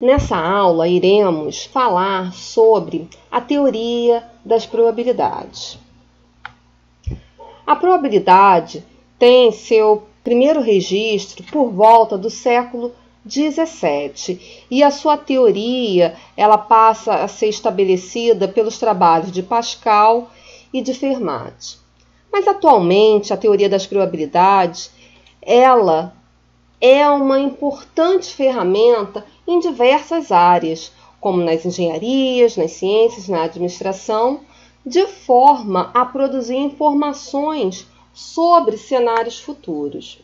Nessa aula, iremos falar sobre a teoria das probabilidades. A probabilidade tem seu primeiro registro por volta do século XVII e a sua teoria ela passa a ser estabelecida pelos trabalhos de Pascal e de Fermat. Mas atualmente a teoria das probabilidades ela é uma importante ferramenta em diversas áreas, como nas engenharias, nas ciências, na administração, de forma a produzir informações sobre cenários futuros.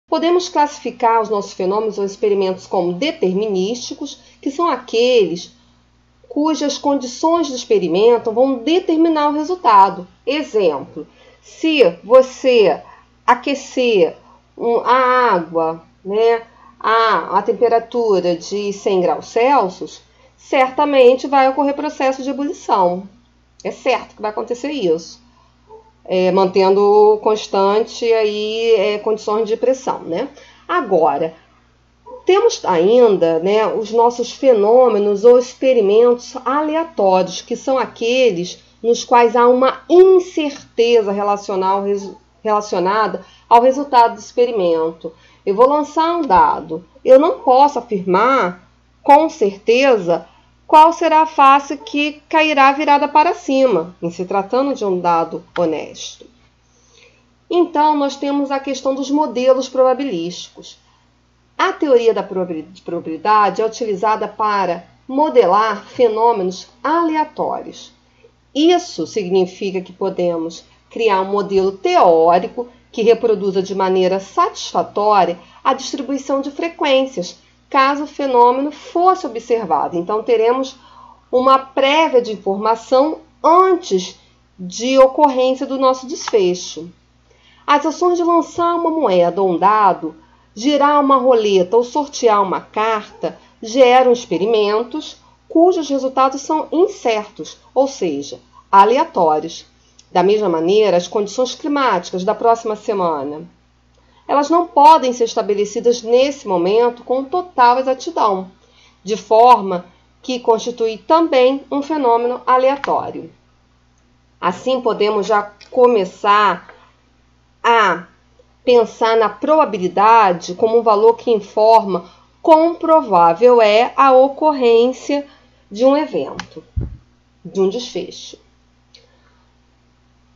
Podemos classificar os nossos fenômenos ou experimentos como determinísticos, que são aqueles cujas condições do experimento vão determinar o resultado. Exemplo, se você aquecer a água, a temperatura de 100 graus Celsius, certamente vai ocorrer processo de ebulição. É certo que vai acontecer isso. Mantendo constante aí, condições de pressão, Agora, temos ainda os nossos fenômenos ou experimentos aleatórios, que são aqueles nos quais há uma incerteza relacionada ao resultado do experimento. Eu vou lançar um dado, eu não posso afirmar com certeza qual será a face que cairá virada para cima, em se tratando de um dado honesto. Então, nós temos a questão dos modelos probabilísticos. A teoria da probabilidade é utilizada para modelar fenômenos aleatórios. Isso significa que podemos criar um modelo teórico que reproduza de maneira satisfatória a distribuição de frequências, caso o fenômeno fosse observado. Então, teremos uma prévia de informação antes de ocorrência do nosso desfecho. As ações de lançar uma moeda ou um dado, girar uma roleta ou sortear uma carta geram experimentos cujos resultados são incertos, ou seja, aleatórios. Da mesma maneira, as condições climáticas da próxima semana, elas não podem ser estabelecidas nesse momento com total exatidão, de forma que constitui também um fenômeno aleatório. Assim, podemos já começar a pensar na probabilidade como um valor que informa quão provável é a ocorrência de um evento, de um desfecho.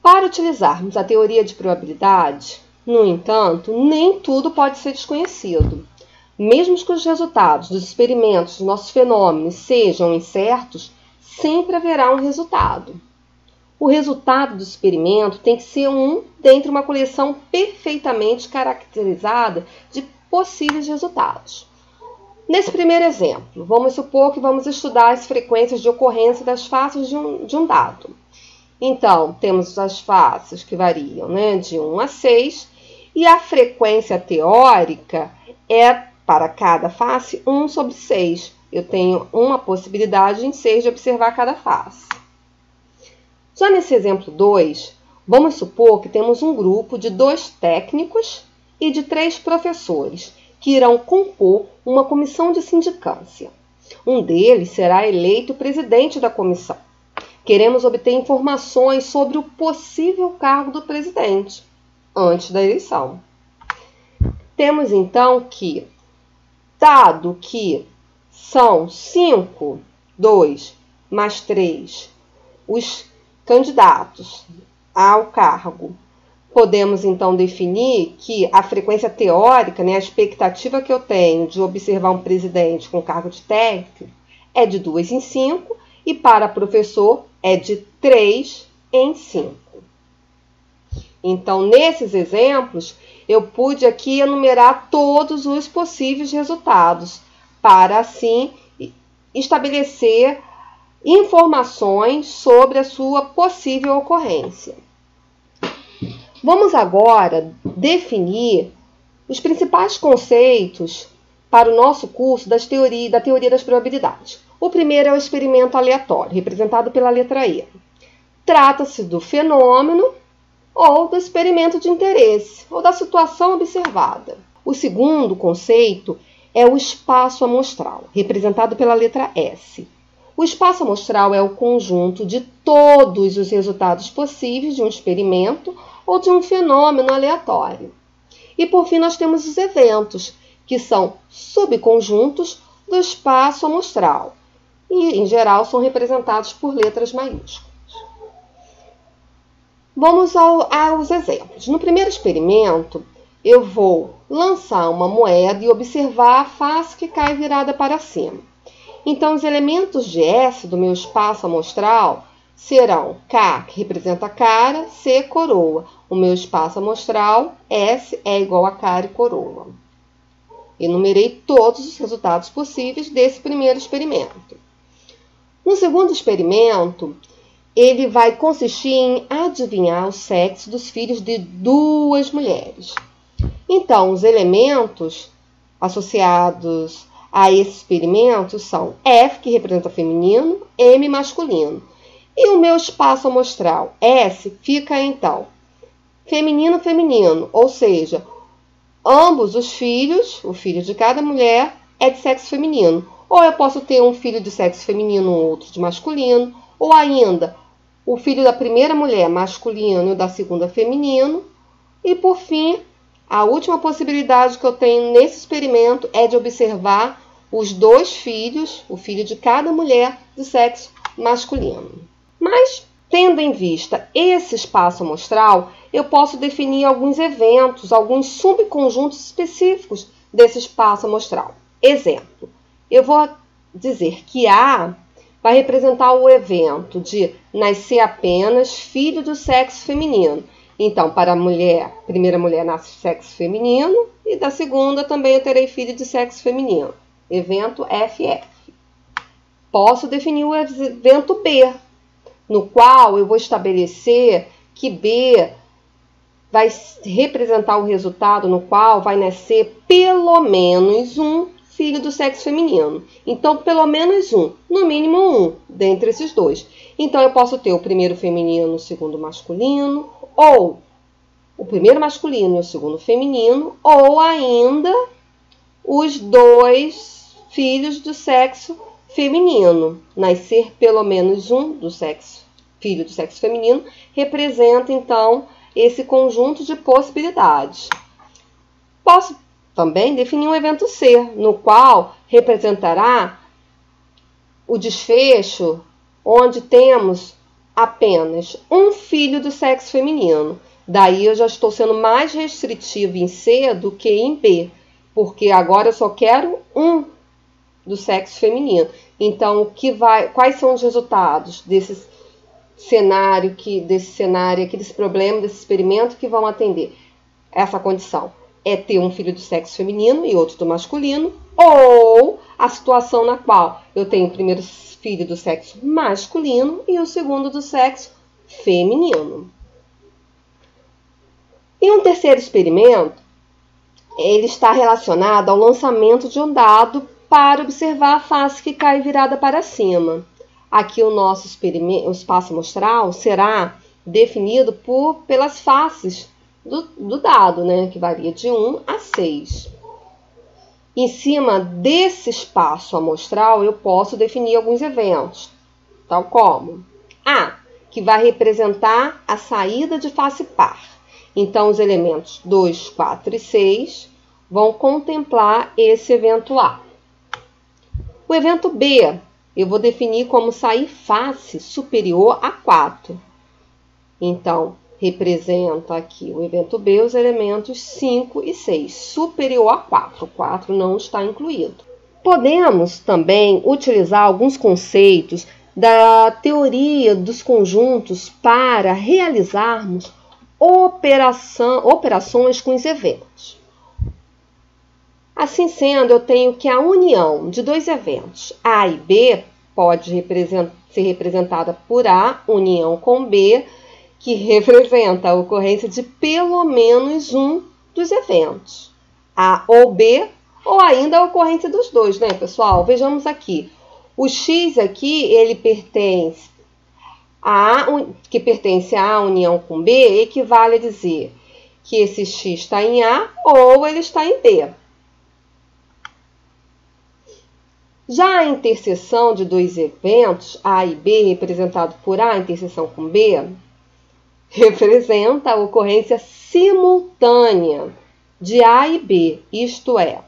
Para utilizarmos a teoria de probabilidade, no entanto, nem tudo pode ser desconhecido. Mesmo que os resultados dos experimentos, dos nossos fenômenos, sejam incertos, sempre haverá um resultado. O resultado do experimento tem que ser um dentre uma coleção perfeitamente caracterizada de possíveis resultados. Nesse primeiro exemplo, vamos supor que vamos estudar as frequências de ocorrência das faces de um dado. Então, temos as faces que variam de 1 a 6 e a frequência teórica é, para cada face, 1 sobre 6. Eu tenho uma possibilidade em 6 de observar cada face. Já nesse exemplo 2, vamos supor que temos um grupo de 2 técnicos e de 3 professores que irão compor uma comissão de sindicância. Um deles será eleito presidente da comissão. Queremos obter informações sobre o possível cargo do presidente antes da eleição. Temos então que, dado que são 5, 2 mais 3, os candidatos ao cargo, podemos então definir que a frequência teórica, a expectativa que eu tenho de observar um presidente com cargo de técnico é de 2 em 5 e para professor é de 3 em 5. Então, nesses exemplos, eu pude aqui enumerar todos os possíveis resultados para, assim, estabelecer informações sobre a sua possível ocorrência. Vamos agora definir os principais conceitos para o nosso curso da teoria das probabilidades. O primeiro é o experimento aleatório, representado pela letra E. Trata-se do fenômeno ou do experimento de interesse, ou da situação observada. O segundo conceito é o espaço amostral, representado pela letra S. O espaço amostral é o conjunto de todos os resultados possíveis de um experimento ou de um fenômeno aleatório. E por fim nós temos os eventos, que são subconjuntos do espaço amostral e, em geral, são representados por letras maiúsculas. Vamos aos exemplos. No primeiro experimento, eu vou lançar uma moeda e observar a face que cai virada para cima. Então, os elementos de S do meu espaço amostral serão K, que representa a cara, C, coroa. O meu espaço amostral, S, é igual a cara e coroa. Enumerei todos os resultados possíveis desse primeiro experimento. No segundo experimento, ele vai consistir em adivinhar o sexo dos filhos de duas mulheres. Então, os elementos associados a esse experimento são F, que representa feminino, M, masculino. E o meu espaço amostral, S, fica então feminino, feminino, ou seja, ambos os filhos, o filho de cada mulher, é de sexo feminino. Ou eu posso ter um filho de sexo feminino, outro de masculino, ou ainda o filho da primeira mulher masculino e o da segunda feminino. E por fim, a última possibilidade que eu tenho nesse experimento é de observar os dois filhos, o filho de cada mulher do sexo masculino. Mas, tendo em vista esse espaço amostral, eu posso definir alguns eventos, alguns subconjuntos específicos desse espaço amostral. Exemplo, eu vou dizer que A vai representar o evento de nascer apenas filho do sexo feminino. Então, para a primeira mulher nasce sexo feminino e da segunda também eu terei filho de sexo feminino. Evento FF. Posso definir o evento B, no qual eu vou estabelecer que B vai representar o resultado no qual vai nascer pelo menos um filho do sexo feminino. Então, pelo menos um, no mínimo um, dentre esses dois. Então, eu posso ter o primeiro feminino, o segundo masculino, ou o primeiro masculino e o segundo feminino, ou ainda os dois filhos do sexo feminino. Nascer pelo menos um filho do sexo feminino representa, então, esse conjunto de possibilidades. Posso também definir um evento C, no qual representará o desfecho onde temos apenas um filho do sexo feminino. Daí eu já estou sendo mais restritivo em C do que em B, porque agora eu só quero um do sexo feminino. Então, quais são os resultados desse cenário aqui, desse problema, desse experimento que vão atender essa condição? É ter um filho do sexo feminino e outro do masculino, ou a situação na qual eu tenho o primeiro filho do sexo masculino e o segundo do sexo feminino. E um terceiro experimento, ele está relacionado ao lançamento de um dado para observar a face que cai virada para cima. Aqui o nosso espaço amostral será definido pelas faces do dado, né, que varia de 1 a 6. Em cima desse espaço amostral, eu posso definir alguns eventos, tal como A, que vai representar a saída de face par. Então, os elementos 2, 4 e 6 vão contemplar esse evento A. O evento B, eu vou definir como sair face superior a 4. Então, representa aqui o evento B, os elementos 5 e 6, superior a 4. O 4 não está incluído. Podemos também utilizar alguns conceitos da teoria dos conjuntos para realizarmos operações com os eventos. Assim sendo, eu tenho que a união de dois eventos, A e B, pode ser representada por A, união com B, que representa a ocorrência de pelo menos um dos eventos, A ou B, ou ainda a ocorrência dos dois, né, pessoal? Vejamos aqui. O X aqui, ele pertence que pertence a A união com B, equivale a dizer que esse X está em A ou ele está em B. Já a interseção de dois eventos, A e B, representado por A, interseção com B, representa a ocorrência simultânea de A e B, isto é,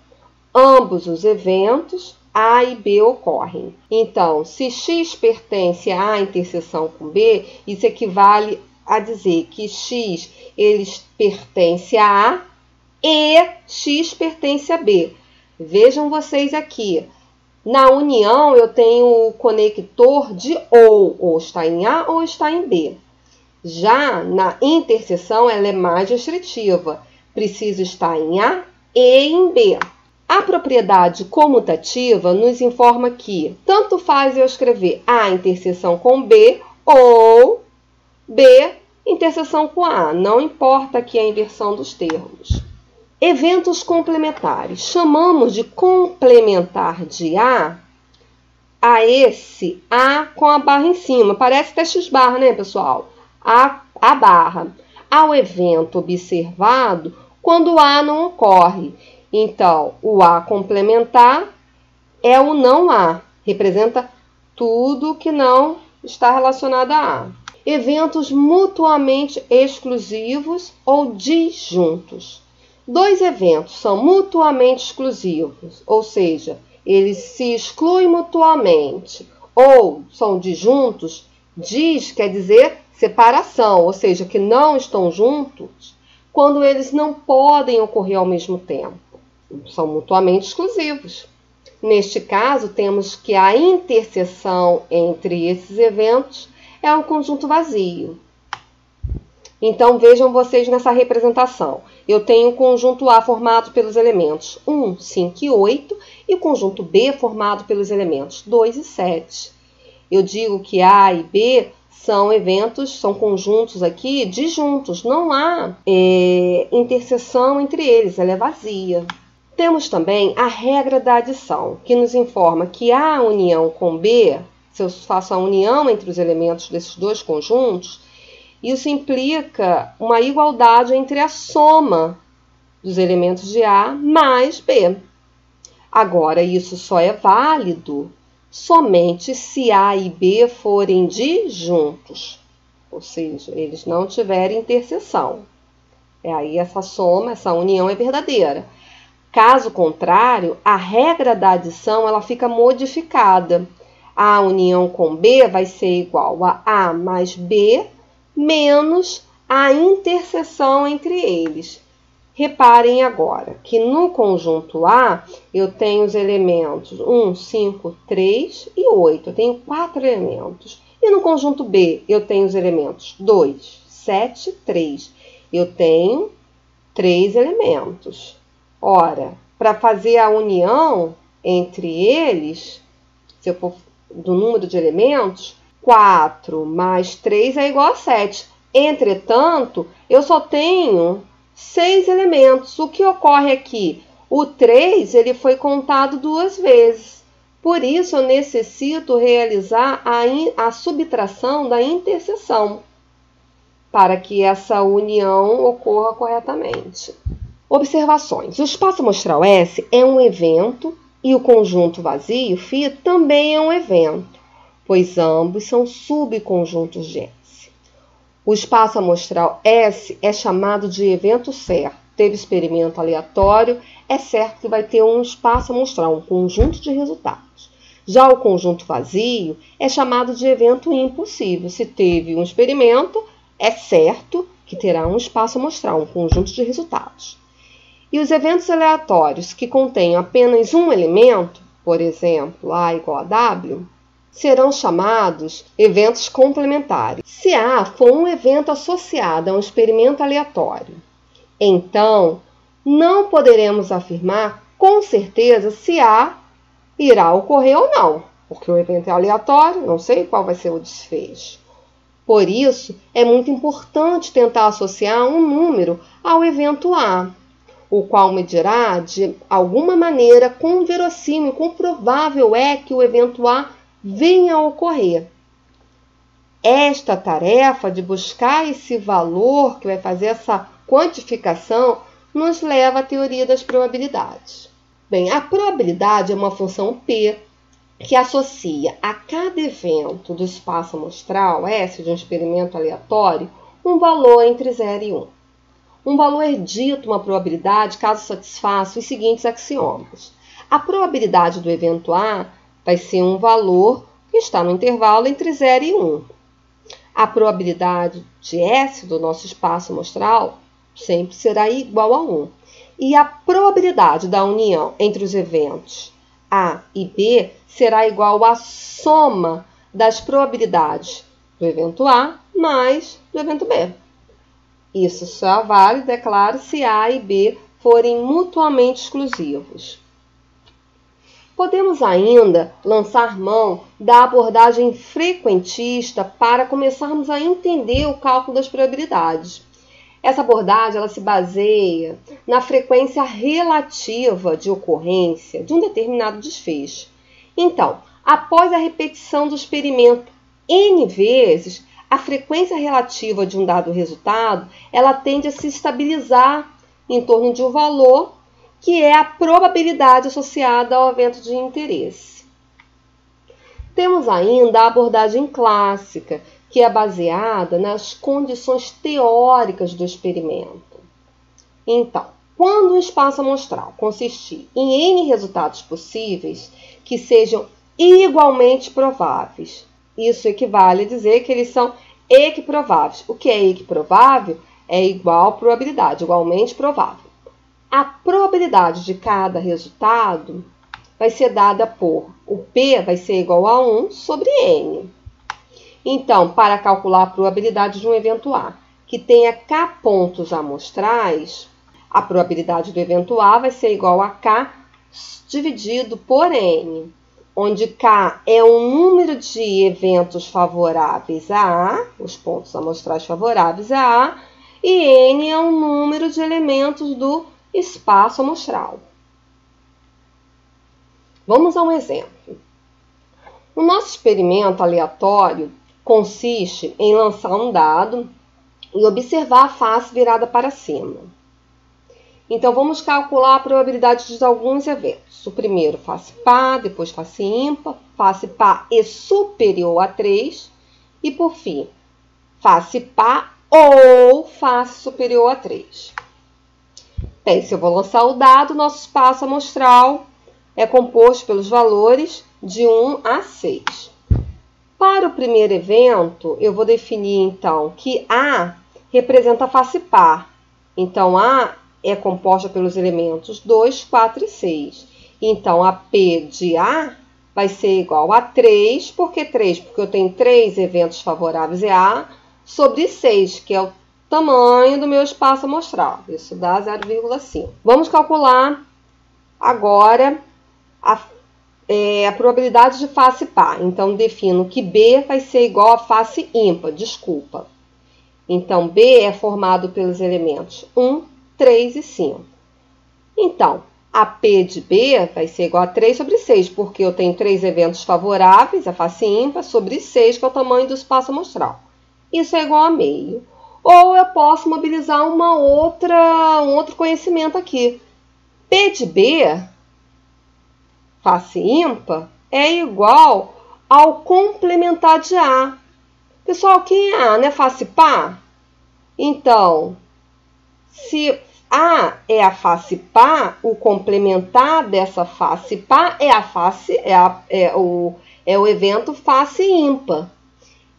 ambos os eventos A e B ocorrem. Então, se X pertence a A interseção com B, isso equivale a dizer que X ele pertence a A e X pertence a B. Vejam vocês aqui, na união eu tenho o conector de ou está em A ou está em B. Já na interseção ela é mais restritiva, precisa estar em A e em B. A propriedade comutativa nos informa que tanto faz eu escrever A interseção com B ou B interseção com A, não importa aqui a inversão dos termos. Eventos complementares. Chamamos de complementar de A esse A com a barra em cima. Parece até X barra, né, pessoal? A barra. Ao evento observado quando o A não ocorre. Então, o A complementar é o não A. Representa tudo que não está relacionado a A. Eventos mutuamente exclusivos ou disjuntos. Dois eventos são mutuamente exclusivos, ou seja, eles se excluem mutuamente, ou são disjuntos. Dis quer dizer separação, ou seja, que não estão juntos quando eles não podem ocorrer ao mesmo tempo. São mutuamente exclusivos. Neste caso, temos que a interseção entre esses eventos é um conjunto vazio. Então, vejam vocês nessa representação. Eu tenho o conjunto A formado pelos elementos 1, 5 e 8 e o conjunto B formado pelos elementos 2 e 7. Eu digo que A e B são eventos, são conjuntos aqui disjuntos. Não há interseção entre eles, ela é vazia. Temos também a regra da adição, que nos informa que A união com B, se eu faço a união entre os elementos desses dois conjuntos, isso implica uma igualdade entre a soma dos elementos de A mais B. Agora, isso só é válido somente se A e B forem disjuntos, ou seja, eles não tiverem interseção. Aí essa soma, essa união é verdadeira. Caso contrário, a regra da adição ela fica modificada. A união com B vai ser igual a A mais B menos a interseção entre eles. Reparem agora que no conjunto A eu tenho os elementos 1, 5, 3 e 8. Eu tenho 4 elementos. E no conjunto B eu tenho os elementos 2, 7, 3. Eu tenho 3 elementos. Ora, para fazer a união entre eles, se eu for do número de elementos, 4 mais 3 é igual a 7. Entretanto, eu só tenho 6 elementos. O que ocorre aqui? O 3 ele foi contado 2 vezes. Por isso, eu necessito realizar a subtração da interseção para que essa união ocorra corretamente. Observações. O espaço amostral S é um evento e o conjunto vazio, φ, também é um evento, pois ambos são subconjuntos de S. O espaço amostral S é chamado de evento certo. Teve experimento aleatório, é certo que vai ter um espaço amostral, um conjunto de resultados. Já o conjunto vazio é chamado de evento impossível. Se teve um experimento, é certo que terá um espaço amostral, um conjunto de resultados. E os eventos aleatórios que contêm apenas um elemento, por exemplo, A igual a W, serão chamados eventos complementares. Se A for um evento associado a um experimento aleatório, então não poderemos afirmar com certeza se A irá ocorrer ou não, porque o evento é aleatório, não sei qual vai ser o desfecho. Por isso, é muito importante tentar associar um número ao evento A, o qual medirá de alguma maneira quão verossímil, quão provável é que o evento A venha a ocorrer. Esta tarefa de buscar esse valor que vai fazer essa quantificação nos leva à teoria das probabilidades. Bem, a probabilidade é uma função P que associa a cada evento do espaço amostral, S, de um experimento aleatório, um valor entre 0 e 1. Um valor é dito uma probabilidade caso satisfaça os seguintes axiomas. A probabilidade do evento A vai ser um valor que está no intervalo entre 0 e 1. A probabilidade de S do nosso espaço amostral sempre será igual a 1. E a probabilidade da união entre os eventos A e B será igual à soma das probabilidades do evento A mais do evento B. Isso só é válido, é claro, se A e B forem mutuamente exclusivos. Podemos ainda lançar mão da abordagem frequentista para começarmos a entender o cálculo das probabilidades. Essa abordagem ela se baseia na frequência relativa de ocorrência de um determinado desfecho. Então, após a repetição do experimento N vezes, a frequência relativa de um dado resultado ela tende a se estabilizar em torno de um valor que é a probabilidade associada ao evento de interesse. Temos ainda a abordagem clássica, que é baseada nas condições teóricas do experimento. Então, quando um espaço amostral consistir em N resultados possíveis que sejam igualmente prováveis, isso equivale a dizer que eles são equiprováveis. O que é equiprovável é igual a probabilidade, igualmente provável. A probabilidade de cada resultado vai ser dada por o P vai ser igual a 1 sobre N. Então, para calcular a probabilidade de um evento A que tenha K pontos amostrais, a probabilidade do evento A vai ser igual a K dividido por N, onde K é um número de eventos favoráveis a A, os pontos amostrais favoráveis a A, e N é um número de elementos do espaço amostral. Vamos a um exemplo. O nosso experimento aleatório consiste em lançar um dado e observar a face virada para cima. Então, vamos calcular a probabilidade de alguns eventos. O primeiro, face par, depois face ímpar, face par é superior a 3 e, por fim, face par ou face superior a 3. Bem, se eu vou lançar o dado, nosso espaço amostral é composto pelos valores de 1 a 6. Para o primeiro evento, eu vou definir, então, que A representa a face par. Então, A é composta pelos elementos 2, 4 e 6. Então, a P de A vai ser igual a 3. Por que 3? Porque eu tenho 3 eventos favoráveis a A sobre 6, que é o tamanho do meu espaço amostral. Isso dá 0,5. Vamos calcular agora a probabilidade de face par. Então, defino que B vai ser igual a face ímpar. Desculpa. Então, B é formado pelos elementos 1, 3 e 5. Então, a P de B vai ser igual a 3 sobre 6, porque eu tenho 3 eventos favoráveis, a face ímpar, sobre 6, que é o tamanho do espaço amostral. Isso é igual a meio. Ou eu posso mobilizar um outro conhecimento aqui. P de B, face ímpar, é igual ao complementar de A. Pessoal, quem é A? Não é face par? Então, se A é a face par, o complementar dessa face par é o evento face ímpar.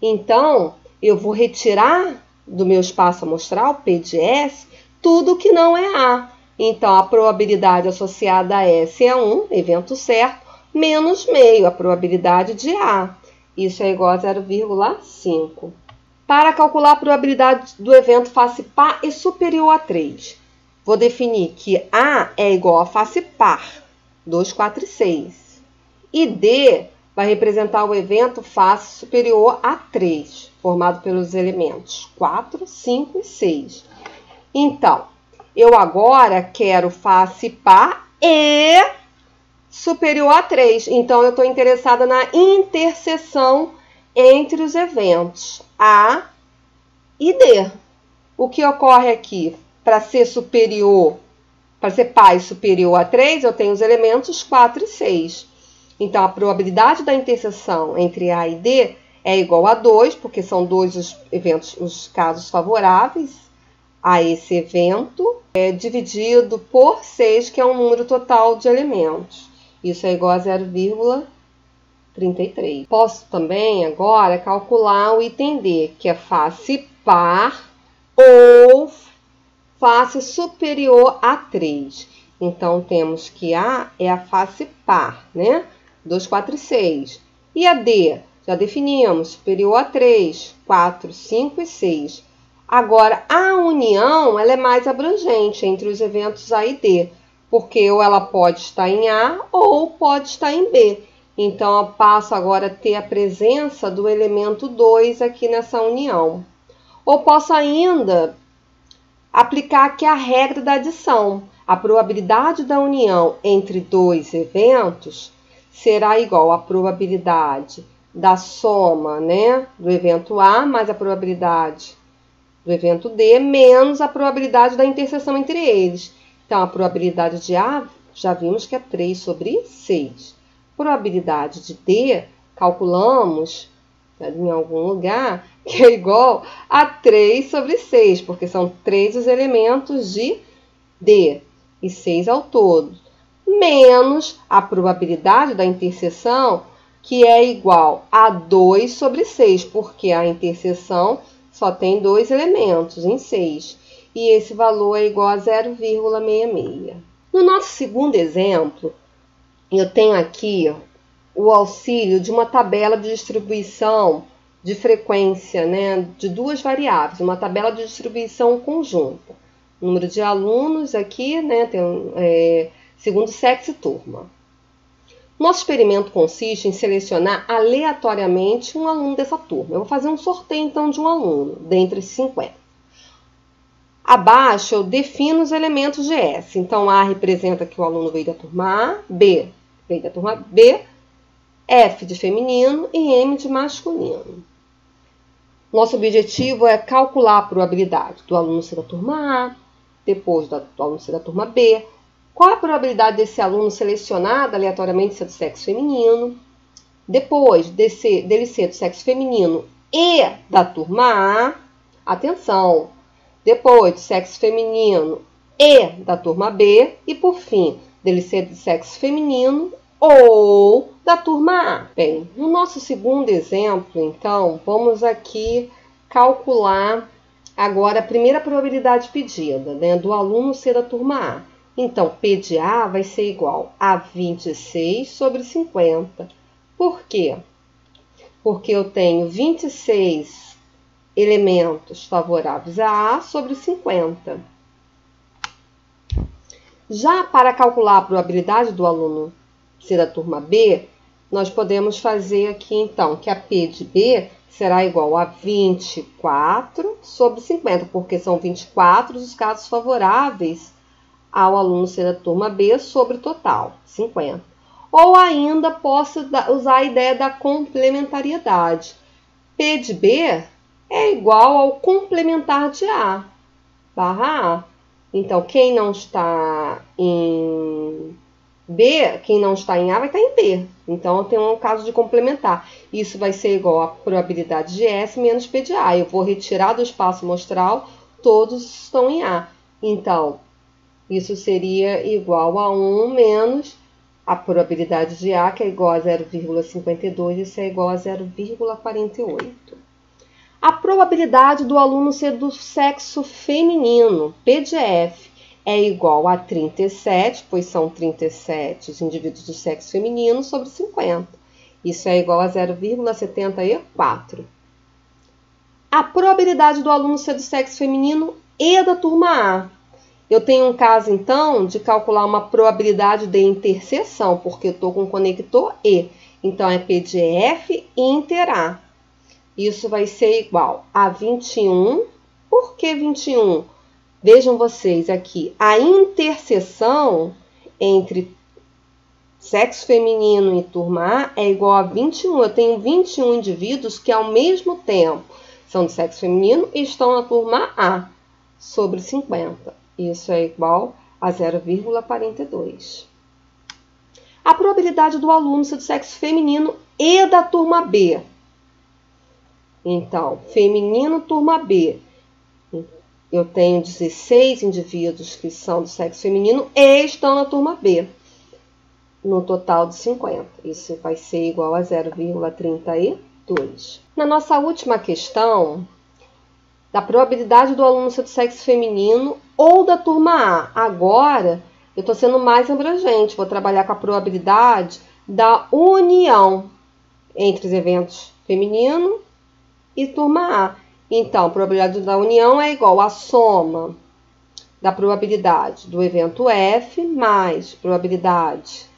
Então, eu vou retirar do meu espaço amostral, P de S, tudo que não é A. Então, a probabilidade associada a S é 1, evento certo, menos meio, a probabilidade de A. Isso é igual a 0,5. Para calcular a probabilidade do evento face par é superior a 3. Vou definir que A é igual a face par, 2, 4 e 6. E D vai representar o evento face superior a 3, formado pelos elementos 4, 5 e 6. Então, eu agora quero face par e superior a 3. Então, eu estou interessada na interseção entre os eventos A e D. O que ocorre aqui? Para ser superior, para ser par superior a 3, eu tenho os elementos 4 e 6. Então, a probabilidade da interseção entre A e D é igual a 2, porque são dois os eventos, os casos favoráveis a esse evento, dividido por 6, que é um número total de elementos. Isso é igual a 0,33. Posso também agora calcular o item D, que é face par ou face superior a 3. Então, temos que A é a face par, né? 2, 4 e 6. E a D, já definimos, superior a 3, 4, 5 e 6. Agora, a união ela é mais abrangente entre os eventos A e D, porque ou ela pode estar em A ou pode estar em B. Então, eu passo agora a ter a presença do elemento 2 aqui nessa união. Ou posso ainda aplicar aqui a regra da adição. A probabilidade da união entre dois eventos será igual à probabilidade da soma, né, do evento A mais a probabilidade do evento D menos a probabilidade da interseção entre eles. Então, a probabilidade de A, já vimos que é 3 sobre 6. Probabilidade de D, calculamos em algum lugar, que é igual a 3 sobre 6, porque são 3 os elementos de D e 6 ao todo, menos a probabilidade da interseção, que é igual a 2 sobre 6, porque a interseção só tem 2 elementos em 6, e esse valor é igual a 0,66. No nosso segundo exemplo, eu tenho aqui o auxílio de uma tabela de distribuição de frequência, né, de duas variáveis, uma tabela de distribuição conjunta. Número de alunos aqui, né, segundo sexo e turma. Nosso experimento consiste em selecionar aleatoriamente um aluno dessa turma. Eu vou fazer um sorteio, então, de um aluno, dentre esses 50. Abaixo, eu defino os elementos de S. Então, A representa que o aluno veio da turma A, B veio da turma B, F de feminino e M de masculino. Nosso objetivo é calcular a probabilidade do aluno ser da turma A, depois do aluno ser da turma B, qual a probabilidade desse aluno selecionado aleatoriamente ser do sexo feminino, depois dele ser do sexo feminino e da turma A, atenção, depois do sexo feminino e da turma B, e por fim, dele ser do sexo feminino ou da turma A. Bem, no nosso segundo exemplo, então, vamos aqui calcular agora a primeira probabilidade pedida, né, do aluno ser da turma A. Então, P de A vai ser igual a 26 sobre 50. Por quê? Porque eu tenho 26 elementos favoráveis a A sobre 50. Já para calcular a probabilidade do aluno ser da turma B, nós podemos fazer aqui, então, que a P de B será igual a 24 sobre 50, porque são 24 os casos favoráveis ao aluno ser da turma B sobre o total, 50. Ou ainda posso usar a ideia da complementariedade. P de B é igual ao complementar de A, barra A. Então, quem não está em B, quem não está em A vai estar em B. Então, eu tenho um caso de complementar. Isso vai ser igual a probabilidade de S menos P de A. Eu vou retirar do espaço amostral, todos estão em A. Então, isso seria igual a 1 menos a probabilidade de A, que é igual a 0,52, isso é igual a 0,48. A probabilidade do aluno ser do sexo feminino, P de F, é igual a 37, pois são 37 os indivíduos do sexo feminino sobre 50. Isso é igual a 0,74. A probabilidade do aluno ser do sexo feminino e da turma A. Eu tenho um caso, então, de calcular uma probabilidade de interseção, porque eu estou com o conector E. Então, é P de F inter A. Isso vai ser igual a 21. Por que 21? Vejam vocês aqui, a interseção entre sexo feminino e turma A é igual a 21. Eu tenho 21 indivíduos que ao mesmo tempo são do sexo feminino e estão na turma A, sobre 50. Isso é igual a 0,42. A probabilidade do aluno ser do sexo feminino e da turma B. Então, feminino, turma B. Eu tenho 16 indivíduos que são do sexo feminino e estão na turma B, no total de 50. Isso vai ser igual a 0,32. Na nossa última questão, da probabilidade do aluno ser do sexo feminino ou da turma A. Agora, eu estou sendo mais abrangente. Vou trabalhar com a probabilidade da união entre os eventos feminino e turma A. Então, a probabilidade da união é igual à soma da probabilidade do evento F mais probabilidade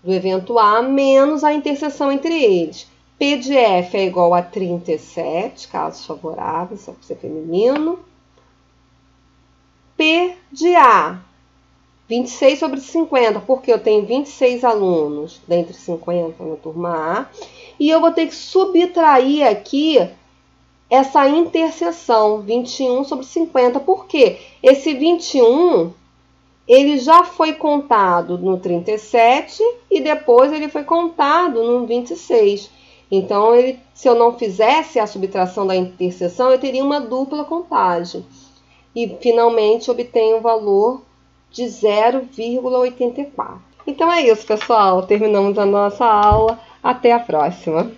do evento A menos a interseção entre eles. P de F é igual a 37, casos favoráveis, só para ser feminino. P de A, 26 sobre 50, porque eu tenho 26 alunos dentre 50 na turma A. E eu vou ter que subtrair aqui essa interseção, 21 sobre 50. Por quê? Esse 21, ele já foi contado no 37 e depois ele foi contado no 26. Então, se eu não fizesse a subtração da interseção, eu teria uma dupla contagem. E, finalmente, obtenho o valor de 0,84. Então, é isso, pessoal. Terminamos a nossa aula. Até a próxima.